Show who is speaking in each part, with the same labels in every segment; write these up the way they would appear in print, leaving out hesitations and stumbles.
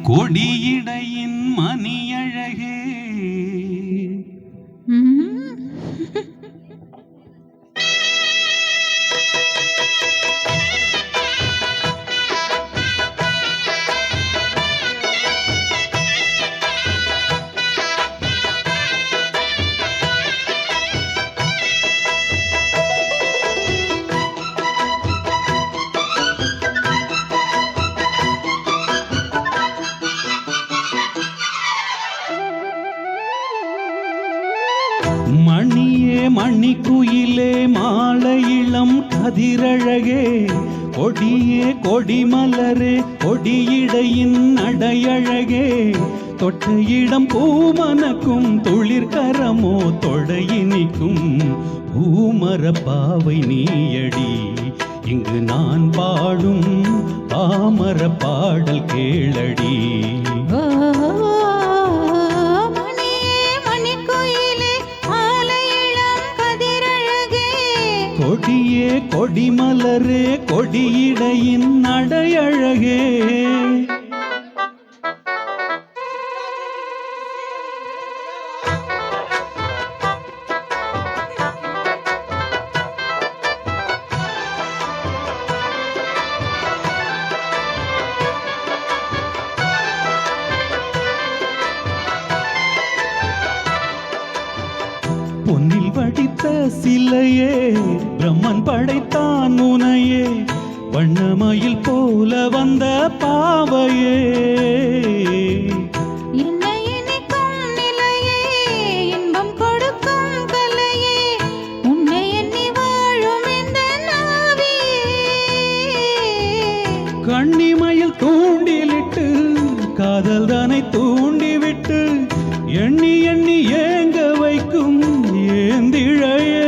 Speaker 1: கொடியிடையின் மணியழகே மணியே மணிக்குயிலே மாலை இளம் கதிரழகே கொடியே கொடிமலரே கொடியிடையின் நடையழகே தொட்ட இடம் பூமனக்கும் துளிர்கரமோ தொடையினிக்கும் பூமர பாவை நீயடி இங்கு நான் பாடும் பாமர பாடல் கேளடி. கொடியே கொடிமலரே கொடியிடையின் நடையழகே பொன்னில் வடித்த சிலையே பிரம்மன் படைத்தான் உனையே வண்ணமயில் போல வந்த பாவையே கண்ணிமயில் தூண்டிலிட்டு காதல் தானை தூண்டிவிட்டு எண்ணி எண்ணி ஏங்க வைக்கும் ஏந்திழையே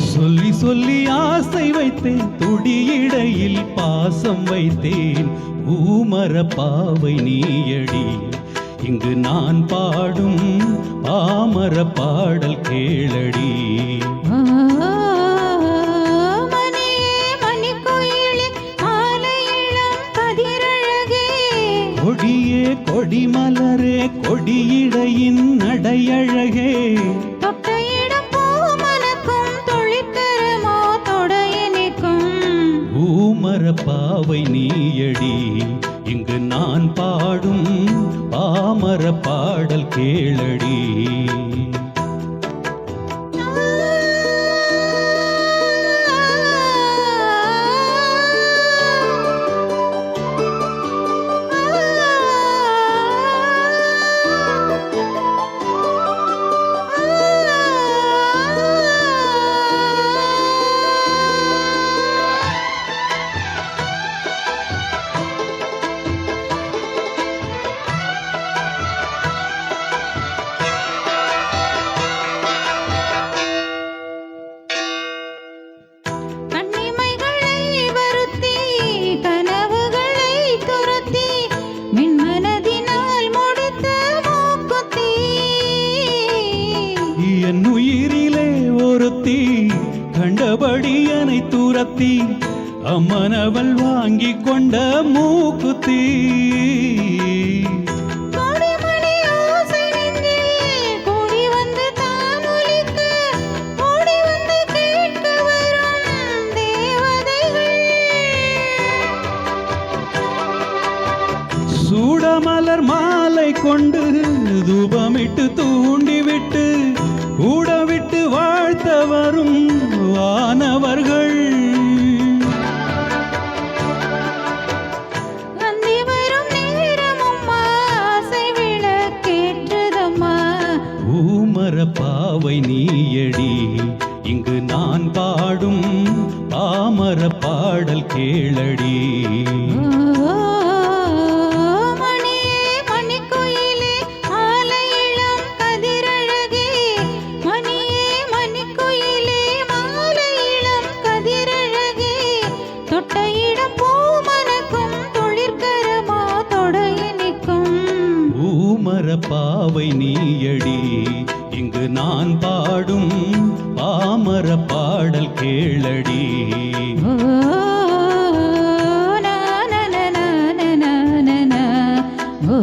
Speaker 1: சொல்லி சொல்லி ஆசை வைத்தேன் துடியிடையில் பாசம் வைத்தேன் பூமர பாவை நீயடி இங்கு நான் பாடும் பாமர பாடல் கேளடி. கொடியே கொடிமலரே கொடியிடையின் நடையழகே பூமர பாவை நீயடி இங்கு நான் பாடும் பாமர பாடல் கேளடி. என் உயிரிலே ஒருத்தி கண்டபடி என்னை துரத்தி அம்மனவள் வாங்கி கொண்ட மூக்குத்தி சூடமலர் மாலை கொண்டு தூபமிட்டு தூண்டிவிட்டு கூட விட்டு வாழ்த்த வரும் வானவர்கள் பூமர பாவை நீயடி இங்கு நான் பாடும் பாமர பாடல் கேளடி. பூமர பாவை நீயடி இங்கு நான் பாடும் பாமர பாடல் கேளடி
Speaker 2: ஓ நா நா நா நா நா நா நா. ஓ